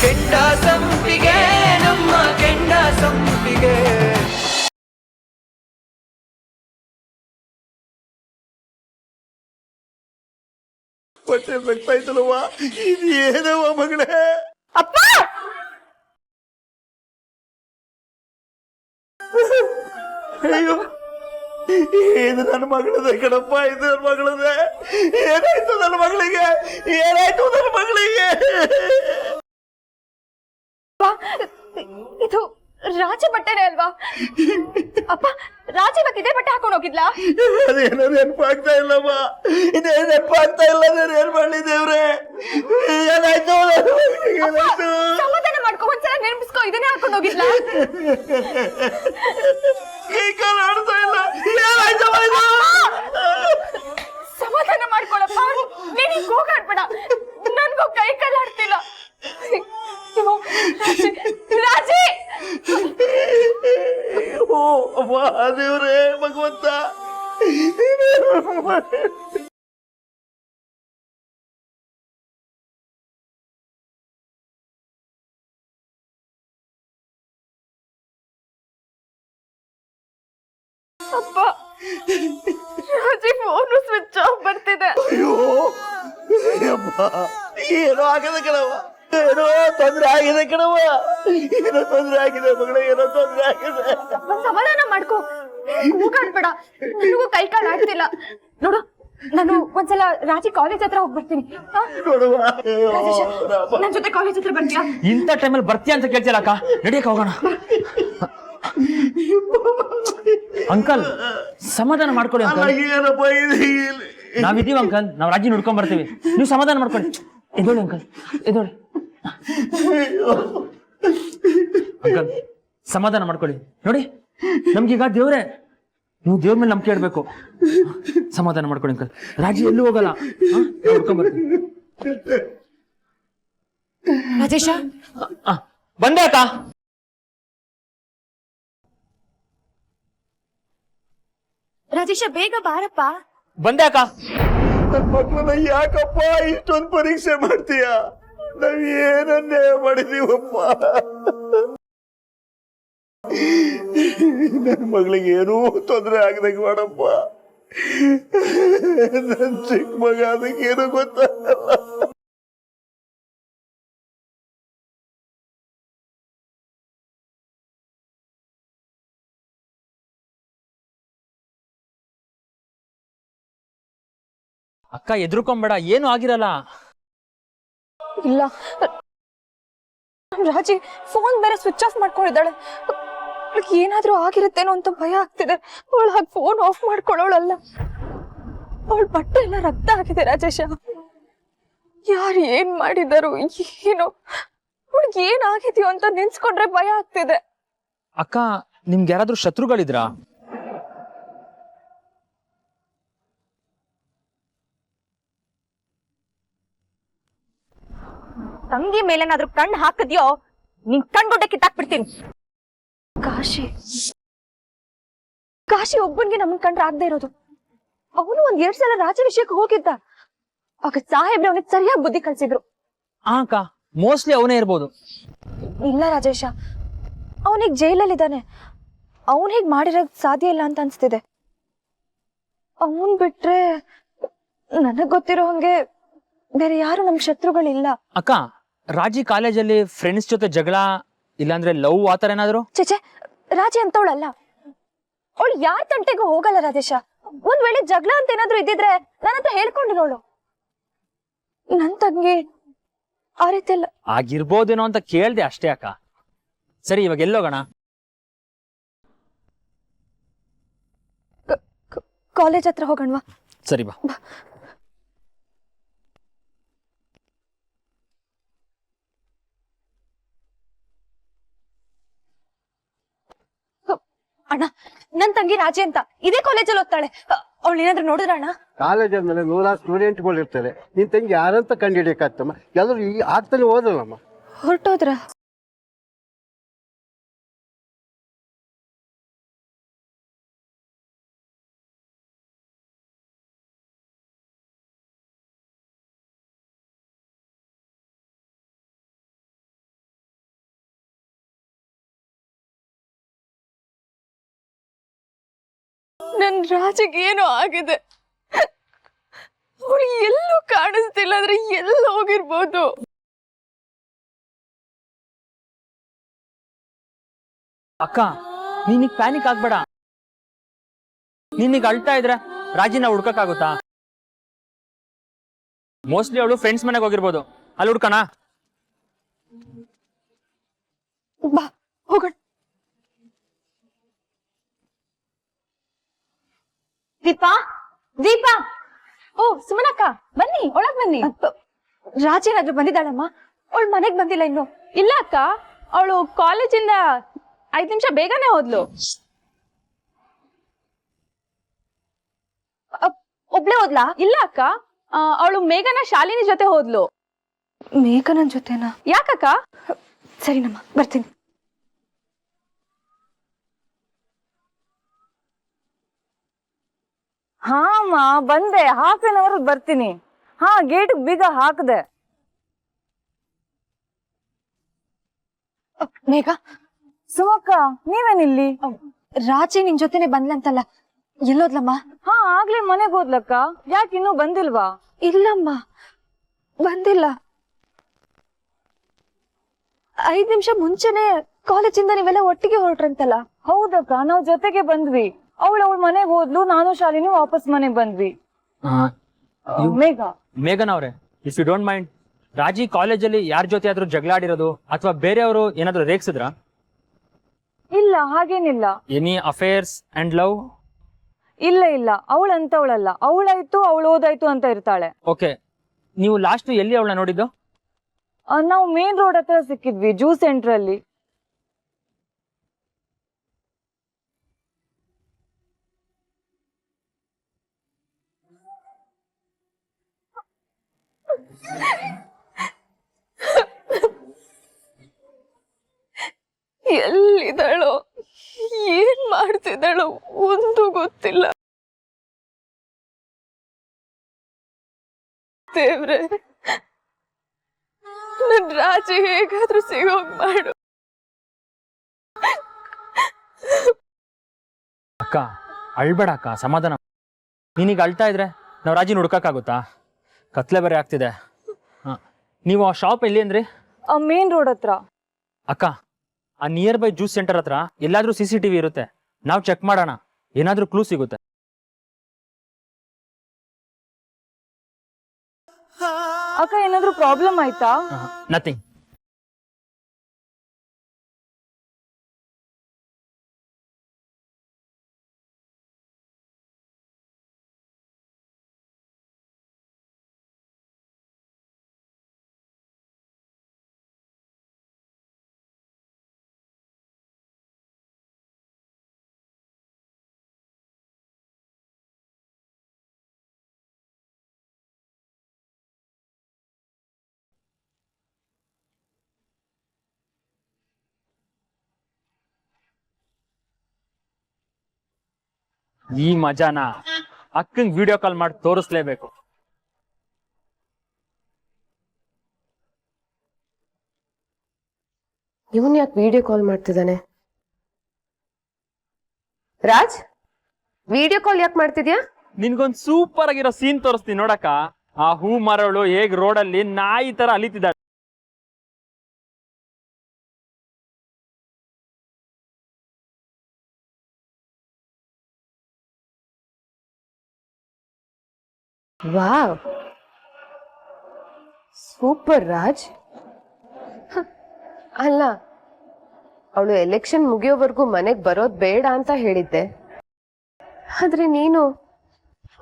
ಕೆಂಡ ಸಂಪಿಗೆ ನಮ್ಮ ಕೆಂಡ ಸಂಪಿಗೆ. ಹೊಟ್ಟೆ ಬೆಕ್ತಾಯ್ತಲ್ವ, ಇದು ಏನವ ಮಗಳೇ? ಅಪ್ಪ ಅಯ್ಯೋ, ಇದು ನನ್ನ ಮಗಳದೆ ಕಣಪ್ಪ, ಇದು ನನ್ನ ಮಗಳದೆ. ಏನಾಯ್ತು ನನ್ನ ಮಗಳಿಗೆ? ಏನಾಯ್ತು ನನ್ನ ಮಗಳಿಗೆ? ಇದು ರಾಜಿ ಬಟ್ಟೆನೇ ಅಲ್ವಾ ಅಪ್ಪ? ರಾಜಿ ಇವತ್ತು ಇದೇ ಬಟ್ಟೆ ಹಾಕೊಂಡು ಹೋಗಿದ್ಲಾ? ಅದೇನೋ ನೆನಪಾಗ್ತಾ ಇಲ್ಲಮ್ಮ, ಇದೇ ನೆನಪಾಗ್ತಾ ಇಲ್ಲ. ನಾನು ಏನ್ ಮಾಡಲಿ ದೇವ್ರೆ? ಏನಾಯ್ತು ಏನಾಯ್ತು? ಸಮಾಧಾನ ಮಾಡ್ಕೊ, ಒಂದ್ಸಲ ನೆನಪಿಸ್ಕೊ. ಇದನ್ನೇ ಹಾಕೊಂಡು ಹೋಗಿದ್ಲಾ? ಕೈ ಕಾಲು ಆಡ್ತಾ ಇಲ್ಲ. ಏನಾಯ್ತಮ್ಮ ಇದು? ಸಮಾಧಾನ ಮಾಡ್ಕೊಳಪ್ಪ, ನೀನ್ ಹಿಂಗ್ ಹೋಗಾಡ್ಬೇಡ. ನನ್ಗೂ ಕೈ ಕಾಲು ಆಡ್ತಿಲ್ಲ. ರಾಜಿ, ಓ ಅಮ್ಮ ದೇವ್ರೇ, ಭಗವಂತ. ಅಪ್ಪ, ರಾಜಿ ಫೋನು ಸ್ವಿಚ್ ಆಫ್ ಬರ್ತಿದೆ. ಅಯ್ಯೋ ಅಮ್ಮ, ಏನೋ ಆಗದೆ ಕಣವ, ಏನೋ ತೊಂದ್ರೆ ಆಗಿದೆ ಕಣವ, ಏನೋ ತೊಂದ್ರೆ ಆಗಿದೆ ಮಗಳೇ, ಏನೋ ತೊಂದ್ರೆ ಆಗಿದೆ. ಸಮಾಧಾನ ಮಾಡ್ಕೊ, ಕೂಗಾಡ್ಬೇಡ. ನನಗೂ ಕೈ ಕಾಲು ಆಡ್ತಿಲ್ಲ. ನೋಡು, ನಾನು ಒಂದ್ಸಲ ರಾಜಿ ಕಾಲೇಜ್ ಹತ್ರ ಹೋಗ್ಬರ್ತೀನಿ. ನೋಡುವ, ರಾಜೇಶ, ನನ್ ಜೊತೆ ಕಾಲೇಜ್ ಹತ್ರ ಬರ್ತೀಯಾ? ಇಂಥ ಟೈಮಲ್ಲಿ ಬರ್ತೀಯ ಅಂತ ಕೇಳ್ತಿಲ್ಲ ಅಕ್ಕ. ನಡಿಯಕ್ಕೆ ಹೋಗೋಣ. ಅಂಕಲ್, ಸಮಾಧಾನ ಮಾಡ್ಕೊಡಿ ಅಂಕಲ್. ಏನಪ್ಪ ಇದು? ನಾವಿದ್ದೀವಿ ಅಂಕಲ್, ನಾವ್ ರಾಜಿ ನೋಡ್ಕೊಂಡ್ ಬರ್ತೀವಿ. ನೀವು ಸಮಾಧಾನ ಮಾಡ್ಕೊಳ್ಳಿ. ಎದೋಳಿ ಅಂಕಲ್, ಎದೋಳಿ. ಅಂಕಲ್, ಸಮಾಧಾನ ಮಾಡ್ಕೊಳ್ಳಿ. ನೋಡಿ, ನಮ್ಗೀಗ ದೇವ್ರೆ, ನೀವು ದೇವ್ರ ಮೇಲೆ ನಂಬಿಕೆ ಇಡ್ಬೇಕು. ಸಮಾಧಾನ ಮಾಡ್ಕೊಳ್ಳಿ ಅಂಕಲ್. ರಾಜಿ ಎಲ್ಲೂ ಹೋಗಲ್ಲ, ನೋಡ್ಕೊಂಡ್ ಬರ್ತೀವಿ. ರಾಜೇಶ, ಬಂದೆ ಅಕ್ಕ. ರಾಜೇಶ, ಬೇಗ ಬಾರಪ್ಪ. ಬಂದೆ ಅಕ್ಕ. ನನ್ನ ಮಕ್ಕಳನ್ನ ಯಾಕಪ್ಪ ಇಷ್ಟೊಂದು ಪರೀಕ್ಷೆ ಮಾಡ್ತೀಯ? ನಾವ್ ಏನನ್ನೇ ಮಾಡಿದೀವಪ್ಪ? ನನ್ನ ಮಗಳಿಗೆ ಏನೂ ತೊಂದರೆ ಆಗದಂಗೆ ಮಾಡಪ್ಪ. ನನ್ ಚಿಕ್ಕ ಮಗ, ಅದಕ್ಕೇನು ಗೊತ್ತಾಗಲ್ಲ. ಅಕ್ಕ, ಎದ್ರುಕೊಂಬೇಡ, ಏನು ಆಗಿರಲ್ಲ. ಇಲ್ಲ, ರಾಜಿ ಫೋನ್ ಬೇರೆ ಸ್ವಿಚ್ ಆಫ್ ಮಾಡ್ಕೊಂಡಿದ್ದಾಳೆ. ಏನಾದ್ರೂ ಆಗಿರುತ್ತೇನೋ ಅಂತ ಭಯ ಆಗ್ತಿದೆ. ಅವಳು ಹಾಗೆ ಫೋನ್ ಆಫ್ ಮಾಡ್ಕೊಳ್ಳೋಳಲ್ಲ. ಅವಳ ಬಟ್ಟೆ ಎಲ್ಲ ರಕ್ತ ಆಗಿದೆ ರಾಜೇಶ. ಯಾರು ಏನ್ ಮಾಡಿದಾರು ಏನೋ, ಅವಳಿಗೆ ಏನಾಗಿದೆಯೋ ಅಂತ ನೆನ್ಸ್ಕೊಂಡ್ರೆ ಭಯ ಆಗ್ತಿದೆ. ಅಕ್ಕ, ನಿಮ್ಗೆ ಯಾರಾದ್ರೂ ಶತ್ರುಗಳಿದ್ರಾ? ತಂಗಿ ಮೇಲೇನಾದ್ರೂ ಕಣ್ಣು ಹಾಕಿದ್ಯೋ, ನಿನ್ ಕಣ್ಗುಡ್ಡೆ ಕಿತ್ತಾಕ್ಬಿಡ್ತೀನಿ. ಕಾಶಿ ಒಬ್ಬನ್ಗೆ ನಮ್ಮನ್ ಕಂಡ್ರೆ ಆಗದೆ ಇರೋದು. ಅವನು ಒಂದ್ 2 ಸಲ ರಾಜ ವಿಷಯಕ್ಕೆ ಹೋಗಿದ್ದ. ಆಗ ಸಾಹೇಬ್ರೆ ಅವನಿಗೆ ಸರಿಯಾಗಿ ಬುದ್ಧಿ ಕಲ್ಸಿದ್ರು. ಅಕ್ಕ, ಮೋಸ್ಟ್ಲಿ ಅವನೇ ಇರ್ಬೋದು. ಇಲ್ಲ ರಾಜೇಶ, ಅವನಿಗೆ ಜೈಲಲ್ಲಿದ್ದಾನೆ. ಅವನ್ ಹೇಗ್ ಮಾಡಿರೋದ್ ಸಾಧ್ಯ ಇಲ್ಲ ಅಂತ ಅನ್ಸ್ತಿದೆ. ಅವನ್ ಬಿಟ್ರೆ ನನಗ್ ಗೊತ್ತಿರೋ ಹಂಗೆ ಬೇರೆ ಯಾರು ನಮ್ ಶತ್ರುಗಳಿಲ್ಲ. ಅಕ್ಕ, ರಾಜಿ ಕಾಲೇಜಲ್ಲಿ ಫ್ರೆಂಡ್ಸ್ ಜೊತೆ ಜಗಳ, ಇಲ್ಲಾಂದ್ರೆ ಲವ್, ಆತರ ಏನಾದ್ರು? ಚೇಚೆ, ರಾಜಿ ಅಂತವಳಲ್ಲ. ಅವಳು ಯಾರ ತಂಟೆಗೂ ಹೋಗಲ್ಲ ರಾಜೇಶ. ಒಂದ್ ವೇಳೆ ಜಗಳ ಅಂತ ಏನಾದ್ರು ಇದ್ದಿದ್ರೆ ನನ್ನ ಹತ್ರ ಹೇಳ್ಕೊಂಡಿರೋಳು. ನನ್ ತಂಗಿ ಆ ರೀತಿ ಎಲ್ಲ ಆಗಿರ್ಬೋದೇನೋ ಅಂತ ಕೇಳ್ದೆ ಅಷ್ಟೇ ಅಕ್ಕ. ಸರಿ, ಇವಾಗ ಎಲ್ಲೋಗೋಣ? ಕಾಲೇಜ್ ಹತ್ರ ಹೋಗೋಣವಾ? ಸರಿ ಬಾ. ಅಣ್ಣ, ನನ್ ತಂಗಿ ರಾಜಿ ಅಂತ ಇದೇ ಕಾಲೇಜಲ್ಲಿ ಓದ್ತಾಳೆ. ಅವಳು ಏನಾದ್ರು ನೋಡಿದ್ರ ಅಣ್ಣ? ಕಾಲೇಜ್ ಆದ್ಮೇಲೆ 100 ಸ್ಟೂಡೆಂಟ್ಗಳು ಇರ್ತಾರೆ. ನಿನ್ ತಂಗಿ ಯಾರಂತ ಕಂಡು ಹಿಡಿಯಕಾಗ್ತಮ್ಮ? ಎಲ್ಲರೂ ಈ ಆಗ್ತಾನೆ ಹೋದ್ರಲ್ಲಮ್ಮ. ಹೊರಟೋದ್ರ? ನನ್ ರಾಜಿಗೆ ಏನೋ ಆಗಿದೆ. ಅವಳು ಎಲ್ಲೂ ಕಾಣಿಸ್ತಿಲ್ಲ ಅಂದ್ರೆ ಎಲ್ಲಿ ಹೋಗಿರ್ಬೋದು? ಅಕ್ಕ ನೀನೀಗ ಪ್ಯಾನಿಕ್ ಆಗ್ಬೇಡ. ನೀನೀಗ ಅಳ್ತಾ ಇದ್ರೆ ರಾಜಿನ ಹುಡ್ಕಕ್ಕಾಗುತ್ತಾ? ಮೋಸ್ಟ್ಲಿ ಅವಳು ಫ್ರೆಂಡ್ಸ್ ಮನೆಗೆ ಹೋಗಿರ್ಬೋದು. ಅಲ್ಲಿ ಹುಡ್ಕಣ. ಬಾ ಹೋಗೋಣ. ದೀಪಾ, ದೀಪಾ. ಓ ಸುಮನಕ್ಕ, ಬನ್ನಿ ಒಳಗ್ ಬನ್ನಿ. ರಾಜೇನಾದ್ರೂ ಬಂದಿದ್ದಾಳಮ್ಮ? ಅವಳು ಮನೆಗ್ ಬಂದಿಲ್ಲ ಇನ್ನು. ಇಲ್ಲ ಅಕ್ಕ, ಅವಳು ಕಾಲೇಜಿಂದ 5 ನಿಮಿಷ ಬೇಗನೆ ಹೋದ್ಲು. ಒಬ್ಳೆ ಹೋದ್ಲಾ? ಇಲ್ಲ ಅಕ್ಕ, ಅವಳು ಮೇಘನ ಶಾಲಿನಿ ಜೊತೆ ಹೋದ್ಲು. ಮೇಘನನ್ ಜೊತೆನಾ? ಯಾಕಕ್ಕ? ಸರಿನಮ್ಮ, ಬರ್ತೀನಿ. ಹಾ ಅಮ್ಮ ಬಂದೆ, ಹಾಫ್ ಆನ್ ಅವರ್ ಬರ್ತೀನಿ. ಹಾ ಗೇಟ್ ಬೀಗ ಹಾಕದೆ. ಮೇಘ, ಸುಮಕ್ಕ ನೀವೇನಿಲ್ಲಿ? ರಾಜಿ ನಿನ್ ಜೊತೆನೆ ಬಂದ್ಲಂತಲ್ಲ, ಎಲ್ಲೋದ್ಲಮ್ಮ? ಹಾ ಆಗ್ಲೇ ಮನೆಗ್ ಹೋದ್ಲಕ್ಕ. ಯಾಕೆ ಇನ್ನೂ ಬಂದಿಲ್ವಾ? ಇಲ್ಲಮ್ಮ, ಬಂದಿಲ್ಲ. 5 ನಿಮಿಷ ಮುಂಚೆನೆ ಕಾಲೇಜಿಂದ ನೀವೆಲ್ಲ ಒಟ್ಟಿಗೆ ಹೊರಟ್ರಂತಲ್ಲ? ಹೌದಕ್ಕ, ನಾವ್ ಜೊತೆಗೆ ಬಂದ್ವಿ. ಅವಳ ಮನೆಗ್ ಹೋದ್ಲು, ನಾನು ಶಾಲಿನಿ ವಾಪಸ್ ಮನೆಗ್ ಬಂದ್ವಿ. ಮೇಘ, ಮೇಘನ್ ಅವ್ರೆ, ಇಫ್ ಯು ಡೋಂಟ್ ಮೈಂಡ್, ರಾಜಿ ಕಾಲೇಜಲ್ಲಿ ಯಾರ ಜೊತೆ ಆದ್ರೂ ಜಗಳ ಆಡಿರೋದು ಅಥವಾ ಬೇರೆಯವರು ಏನಾದ್ರು ರೇಗ್ಸಿದ್ರ? ಇಲ್ಲ ಹಾಗೇನಿಲ್ಲ. Any affairs and love? ಇಲ್ಲ ಇಲ್ಲ, ಅವಳಂತವಳಲ್ಲ. ಅವಳಾಯ್ತು ಅವಳು ಓದಾಯ್ತು ಅಂತ ಇರ್ತಾಳೆ. ಓಕೆ, ನೀವು ಲಾಸ್ಟ್ ಎಲ್ಲಿ ಅವಳನ್ನ ನೋಡಿದ್ದು? ನಾವು ಮೇನ್ ರೋಡ್ ಹತ್ರ ಸಿಕ್ಕಿದ್ವಿ, ಜ್ಯೂಸ್ ಸೆಂಟರ್ ಅಲ್ಲಿ. ಎಲ್ಲಿದ್ದಾಳೋ, ಏನ್ ಮಾಡ್ತಿದ್ದಾಳೋ ಒಂದು ಗೊತ್ತಿಲ್ಲ. ದೇವ್ರೆ, ನನ್ ರಾಜಿ ಹೇಗಾದ್ರೂ ಸಿಗೋಗ್ ಮಾಡು. ಅಕ್ಕ ಅಳ್ಬೇಡ ಅಕ್ಕ, ಸಮಾಧಾನ. ನೀನೀಗ ಅಳ್ತಾ ಇದ್ರೆ ನಾವು ರಾಜಿನ ಹುಡ್ಕಕ್ಕಾಗುತ್ತಾ? ಕತ್ಲೆ ಬೇರೆ ಆಗ್ತಿದೆ. ನೀವು ಆ ಶಾಪ್ ಎಲ್ಲಿ ಅಂದ್ರಿ? ಮೇನ್ ರೋಡ್ ಹತ್ರ. ಅಕ್ಕ, ಆ ನಿಯರ್ ಬೈ ಜ್ಯೂಸ್ ಸೆಂಟರ್ ಹತ್ರ ಎಲ್ಲಾದ್ರೂ CCTV ಇರುತ್ತೆ, ನಾವು ಚೆಕ್ ಮಾಡೋಣ, ಏನಾದ್ರೂ ಕ್ಲೂ ಸಿಗುತ್ತೆ. ಅಕ್ಕ ಏನಾದ್ರೂ ಪ್ರಾಬ್ಲಮ್ ಆಯ್ತಾ? ನಥಿಂಗ್. ಈ ಮಜಾನ ಅಕ್ಕಂಗ್ ವಿಡಿಯೋ ಕಾಲ್ ಮಾಡಿ ತೋರಿಸ್ಲೇಬೇಕು. ಇವನ್ ಯಾಕೆ ವಿಡಿಯೋ ಕಾಲ್ ಮಾಡ್ತಿದ್ದಾನೆ? ರಾಜ್, ವಿಡಿಯೋ ಕಾಲ್ ಯಾಕೆ ಮಾಡ್ತಿದ್ಯಾ? ನಿನ್ಗೊಂದ್ ಸೂಪರ್ ಆಗಿರೋ ಸೀನ್ ತೋರಿಸ್ತೀನಿ ನೋಡಕ್ಕ. ಆ ಹೂ ಮರಳು ಹೇಗ್ ರೋಡಲ್ಲಿ ನಾಯಿ ತರ ಅಲಿತಿದ್ದಾಳೆ. Wow, super Raj. ಅಲ್ಲ, ಅವಳು ಎಲೆಕ್ಷನ್ ಮುಗಿಯೋವರೆಗೂ ಮನೆಗ್ ಬರೋದ್ ಬೇಡ ಅಂತ ಹೇಳಿದ್ದೆ, ಆದ್ರೆ ನೀನು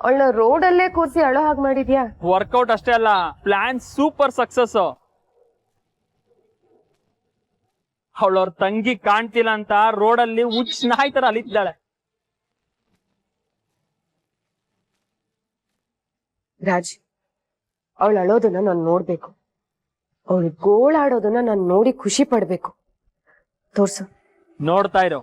ಅವಳನ್ನ ರೋಡಲ್ಲೇ ಕೂರಿಸಿ ಅಳೋ ಹಾಗೆ ಮಾಡಿದ್ಯಾ? ವರ್ಕೌಟ್ ಅಷ್ಟೇ ಅಲ್ಲ, ಪ್ಲಾನ್ ಸೂಪರ್ ಸಕ್ಸಸ್. ಅವಳವ್ರ ತಂಗಿ ಕಾಣ್ತಿಲ್ಲ ಅಂತ ರೋಡಲ್ಲಿ ಹುಚ್ಚ ನಾಯಿ ತರ ಅಲಿತಿದ್ದಾಳೆ. ರಾಜ್, ಅವಳು ಅಳೋದನ್ನ ನಾನು ನೋಡ್ಬೇಕು. ಅವಳು ಗೋಳಾಡೋದನ್ನ ನಾನು ನೋಡಿ ಖುಷಿ ಪಡ್ಬೇಕು. ತೋರ್ಸು. ನೋಡ್ತಾ ಇರೋ.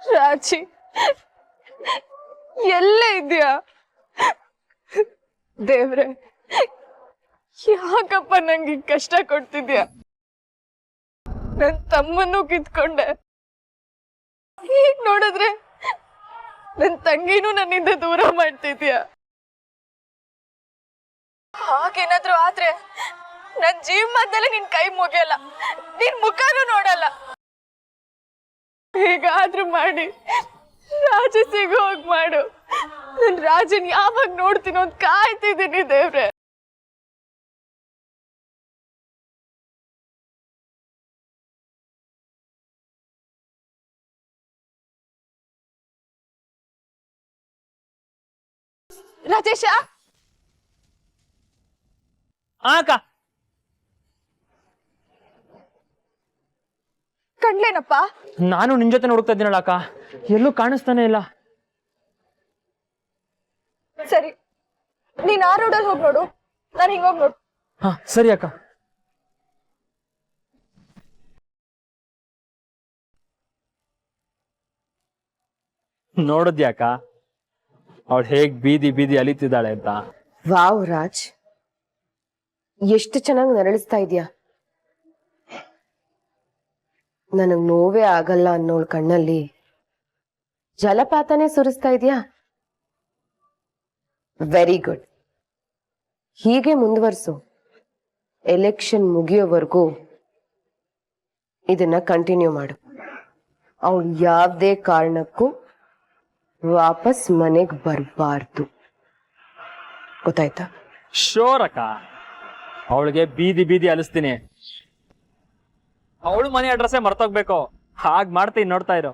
ರಾಜಿ ಎಲ್ಲೇ ಇದ್ಯಾ? ದೇವ್ರೆ, ಯಾಕಪ್ಪ ನಂಗೆ ಕಷ್ಟ ಕೊಡ್ತಿದ್ಯಾ? ನನ್ ತಮ್ಮನ್ನು ಕಿತ್ಕೊಂಡೆ, ಈಗ ನೋಡಿದ್ರೆ ನನ್ ತಂಗಿನೂ ನನ್ನಿಂದ ದೂರ ಮಾಡ್ತಿದ್ಯಾ. ಹಾಗೇನಾದ್ರೂ ಆದ್ರೆ ನನ್ ಜೀವನದಲ್ಲಿ ನಿನ್ ಕೈ ಮುಗಿಯಲ್ಲ, ನಿನ್ ಮುಖನೂ ನೋಡಲ್ಲ. ಹೇಗಾದ್ರೂ ಮಾಡಿ ರಾಜ ಸಿಗೋ ಹೋಗ್ ಮಾಡು. ನನ್ ರಾಜನ್ ಯಾವಾಗ ನೋಡ್ತೀನೋ ಅಂತ ಕಾಯ್ತಿದ್ದೀನಿ ದೇವ್ರೆ. ರಾಜೇಶ, ಅಕ್ಕ, ಕಂಡ್ಲೇನಪ್ಪ? ನಾನು ನಿನ್ ಜೊತೆ ಹುಡುಕ್ತಾ ಇದ್ದೀನಲ್ಲ ಅಕ್ಕ, ಎಲ್ಲೂ ಕಾಣಿಸ್ತಾನೆ ಇಲ್ಲ. ಸರಿ, ನೀನ್ ಆ ರೋಡಲ್ಲಿ ಹೋಗ್ ನೋಡು, ನಾನು ಹಿಂಗೋಗ್ ನೋಡು. ಹಾ ಸರಿ ಅಕ್ಕ. ನೋಡಿದ್ಯಾಕ ಅವಳು ಹೇಗ್ ಬೀದಿ ಬೀದಿ ಅಲಿತಿದ್ದಾಳೆ ಅಂತ? ವಾವ್ ರಾಜ್, ಎಷ್ಟು ಚೆನ್ನಾಗಿ ನರಳಿಸ್ತಾ ಇದೀಯ. ನನಗ್ ನೋವೇ ಆಗಲ್ಲ ಅನ್ನೋಳ್ ಕಣ್ಣಲ್ಲಿ ಜಲಪಾತನೇ ಸುರಿಸ್ತಾ ಇದೀಯಾ. ವೆರಿ ಗುಡ್, ಹೀಗೆ ಮುಂದುವರ್ಸು. ಎಲೆಕ್ಷನ್ ಮುಗಿಯೋವರೆಗೂ ಇದನ್ನ ಕಂಟಿನ್ಯೂ ಮಾಡು. ಅವಳು ಯಾವುದೇ ಕಾರಣಕ್ಕೂ ವಾಪಸ್ ಮನೆಗೆ ಬರಬಾರ್ದು, ಗೊತ್ತಾಯ್ತಾ? ಶೋರ್ ಅಕ್ಕ, ಅವಳಿಗೆ ಬೀದಿ ಬೀದಿ ಅಲಿಸ್ತೀನಿ. ಅವಳು ಮನೆ ಅಡ್ರೆಸ್ಸೇ ಮರ್ತೋಗ್ಬೇಕು. ಹಾಗ್ ಮಾಡ್ತೀನಿ, ನೋಡ್ತಾ ಇರೋ.